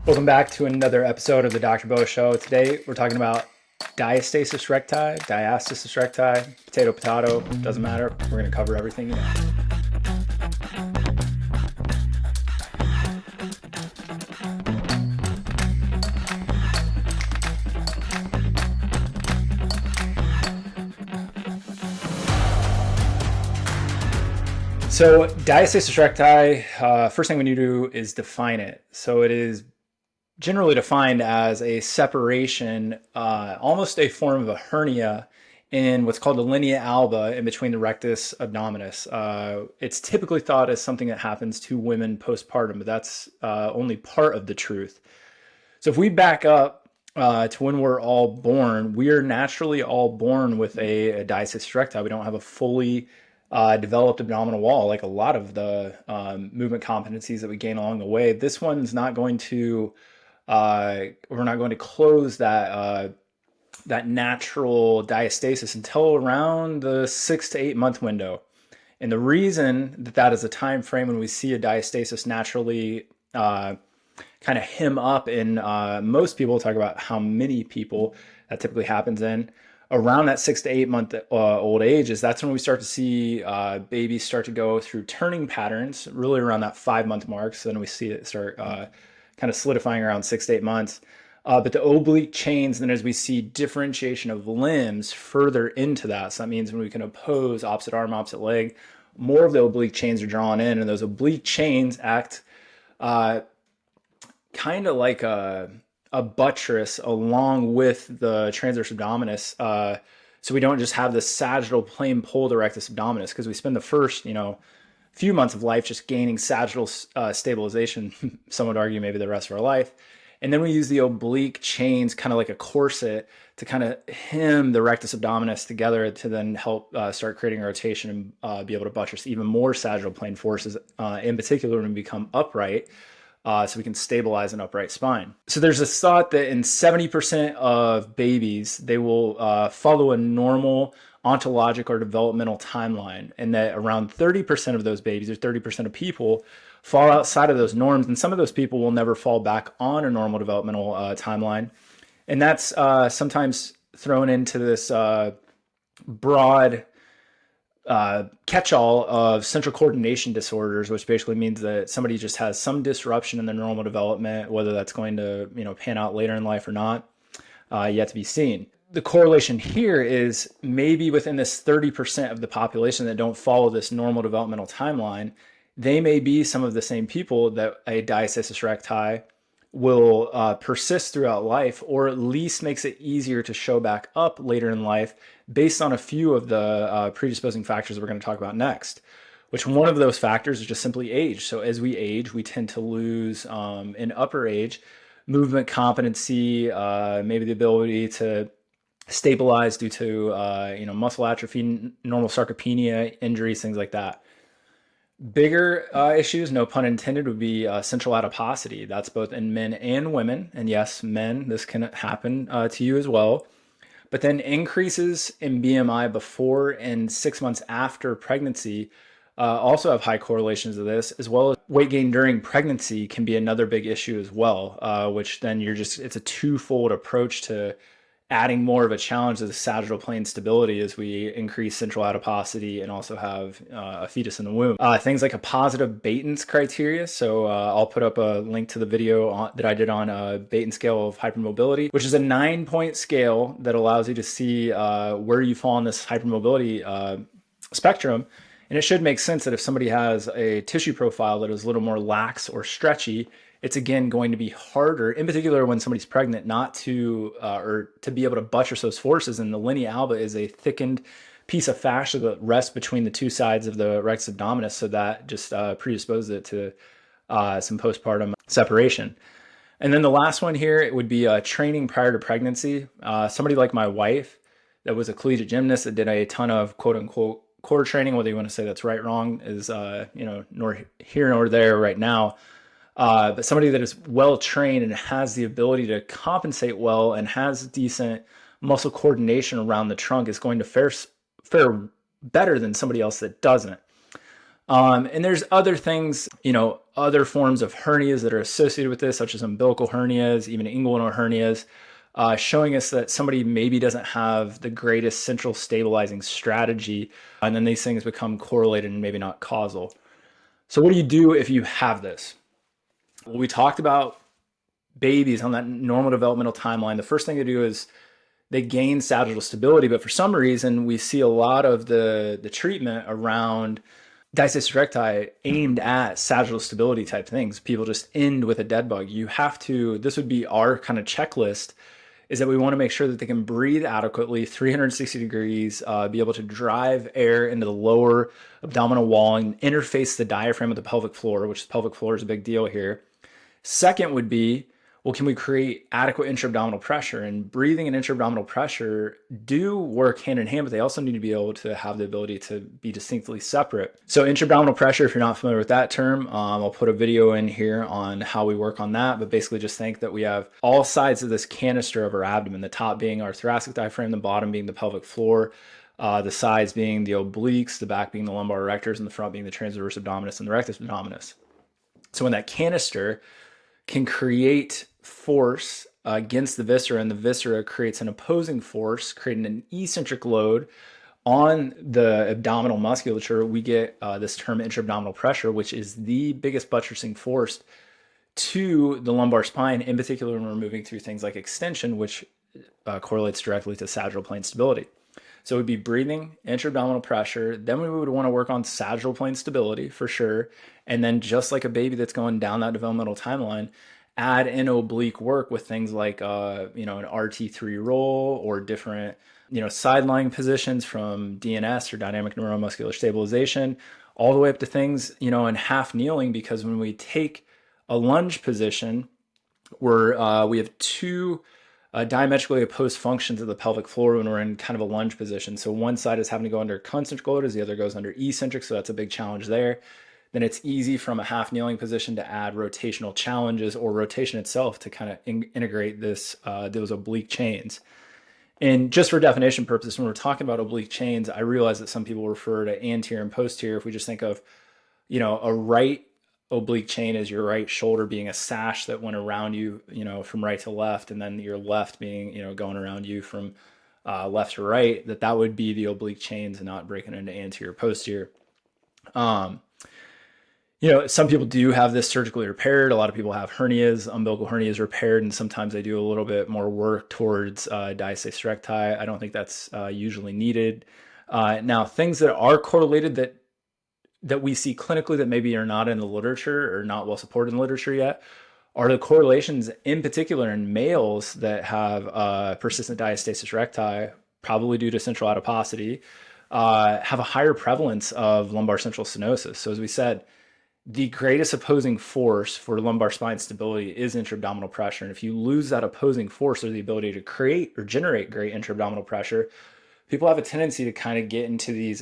Welcome back to another episode of the Dr. Beau Show. Today we're talking about diastasis recti, diastasis recti, potato, potato, doesn't matter. We're going to cover everything you know. So diastasis recti, first thing we need to do is define it. So it is generally defined as a separation, almost a form of a hernia in what's called the linea alba in between the rectus abdominis. It's typically thought as something that happens to women postpartum, but that's only part of the truth. So if we back up to when we're all born, we are naturally all born with a diastasis recti. We don't have a fully developed abdominal wall like a lot of the movement competencies that we gain along the way. This one's not going to we're not going to close that that natural diastasis until around the 6 to 8 month window. And the reason that that is a time frame when we see a diastasis naturally kind of hem up in most people talk about how many people that typically happens in around that 6 to 8 month old age is that's when we start to see babies start to go through turning patterns really around that 5 month mark. So then we see it start kind of solidifying around 6 to 8 months. But the oblique chains, then as we see differentiation of limbs further into that, so that means when we can oppose opposite arm, opposite leg, more of the oblique chains are drawn in, and those oblique chains act kind of like a buttress along with the transverse abdominis. So we don't just have the sagittal plane pull the rectus abdominis, because we spend the first, few months of life just gaining sagittal stabilization. Some would argue maybe the rest of our life. And then we use the oblique chains kind of like a corset to kind of hem the rectus abdominis together to then help start creating a rotation and be able to buttress even more sagittal plane forces, in particular when we become upright, so we can stabilize an upright spine. So there's this thought that in 70% of babies, they will follow a normal ontologic or developmental timeline, and that around 30% of those babies or 30% of people fall outside of those norms, and some of those people will never fall back on a normal developmental timeline. And that's sometimes thrown into this broad catch-all of central coordination disorders, which basically means that somebody just has some disruption in their normal development, whether that's going to pan out later in life or not, yet to be seen. The correlation here is maybe within this 30% of the population that don't follow this normal developmental timeline, they may be some of the same people that a diastasis recti will persist throughout life, or at least makes it easier to show back up later in life based on a few of the predisposing factors we're going to talk about next, which one of those factors is just simply age. So as we age, we tend to lose in upper age movement competency, maybe the ability to stabilize due to muscle atrophy, normal sarcopenia, injuries, things like that. Bigger issues, no pun intended, would be central adiposity. That's both in men and women. And yes, men, this can happen to you as well. But then increases in BMI before and 6 months after pregnancy also have high correlations to this, as well as weight gain during pregnancy can be another big issue as well, which then it's a twofold approach to adding more of a challenge to the sagittal plane stability as we increase central adiposity and also have a fetus in the womb. Things like a positive Baten's criteria. So I'll put up a link to the video that I did on a Baten scale of hypermobility, which is a 9-point scale that allows you to see where you fall on this hypermobility spectrum. And it should make sense that if somebody has a tissue profile that is a little more lax or stretchy, it's again going to be harder, in particular when somebody's pregnant, not to or to be able to buttress those forces. And the linea alba is a thickened piece of fascia that rests between the two sides of the rectus abdominis, so that just predisposes it to some postpartum separation. And then the last one here, it would be training prior to pregnancy. Somebody like my wife that was a collegiate gymnast that did a ton of quote unquote core training, whether you want to say that's right or wrong, is nor here nor there right now. But somebody that is well trained and has the ability to compensate well and has decent muscle coordination around the trunk is going to fare better than somebody else that doesn't. And there's other things, other forms of hernias that are associated with this, such as umbilical hernias, even inguinal hernias, showing us that somebody maybe doesn't have the greatest central stabilizing strategy. And then these things become correlated and maybe not causal. So what do you do if you have this? Well, we talked about babies on that normal developmental timeline. The first thing to do is they gain sagittal stability, but for some reason we see a lot of the treatment around diastasis recti aimed at sagittal stability type things. People just end with a dead bug. You have to, this would be our kind of checklist, is that we want to make sure that they can breathe adequately, 360 degrees, be able to drive air into the lower abdominal wall and interface the diaphragm with the pelvic floor, which the pelvic floor is a big deal here. Second would be, well, can we create adequate intra-abdominal pressure? And breathing and intra-abdominal pressure do work hand in hand, but they also need to be able to have the ability to be distinctly separate. So intra-abdominal pressure, if you're not familiar with that term, I'll put a video in here on how we work on that. But basically just think that we have all sides of this canister of our abdomen, the top being our thoracic diaphragm, the bottom being the pelvic floor, the sides being the obliques, the back being the lumbar erectors, and the front being the transverse abdominis and the rectus abdominis. So when that canister can create force against the viscera, and the viscera creates an opposing force, creating an eccentric load on the abdominal musculature, we get this term intra-abdominal pressure, which is the biggest buttressing force to the lumbar spine, in particular when we're moving through things like extension, which correlates directly to sagittal plane stability. So it would be breathing, intra-abdominal pressure. Then we would want to work on sagittal plane stability for sure. And then just like a baby that's going down that developmental timeline, add in oblique work with things like, an RT3 roll or different, side lying positions from DNS or dynamic neuromuscular stabilization, all the way up to things, in half kneeling, because when we take a lunge position, we have two diametrically opposed functions of the pelvic floor when we're in kind of a lunge position. So one side is having to go under concentric load as the other goes under eccentric. So that's a big challenge there. Then it's easy from a half kneeling position to add rotational challenges or rotation itself to kind of integrate those oblique chains. And just for definition purposes, when we're talking about oblique chains, I realize that some people refer to anterior and posterior. If we just think of, a right oblique chain is your right shoulder being a sash that went around you, from right to left, and then your left being, going around you from left to right, that would be the oblique chains and not breaking into anterior, posterior. Some people do have this surgically repaired. A lot of people have hernias, umbilical hernias repaired, and sometimes they do a little bit more work towards diastasis recti. I don't think that's usually needed. Now, things that are correlated that we see clinically that maybe are not in the literature or not well supported in the literature yet are the correlations, in particular in males that have persistent diastasis recti, probably due to central adiposity, have a higher prevalence of lumbar central stenosis. So as we said, the greatest opposing force for lumbar spine stability is intra-abdominal pressure. And if you lose that opposing force or the ability to create or generate great intra-abdominal pressure, people have a tendency to kind of get into these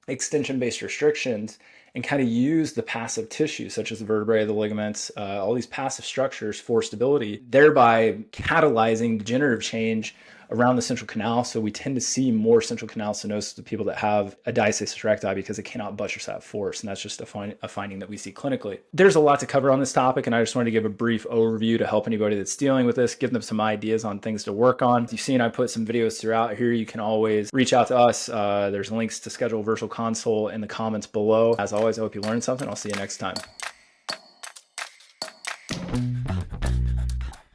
extension-based restrictions and kind of use the passive tissue, such as the vertebrae, the ligaments, all these passive structures for stability, thereby catalyzing degenerative change around the central canal. So we tend to see more central canal stenosis to people that have a diastasis recti because they cannot buttress that force. And that's just a finding that we see clinically. There's a lot to cover on this topic, and I just wanted to give a brief overview to help anybody that's dealing with this, give them some ideas on things to work on. You've seen I put some videos throughout here. You can always reach out to us. There's links to schedule a virtual consult in the comments below. As always, I hope you learned something. I'll see you next time.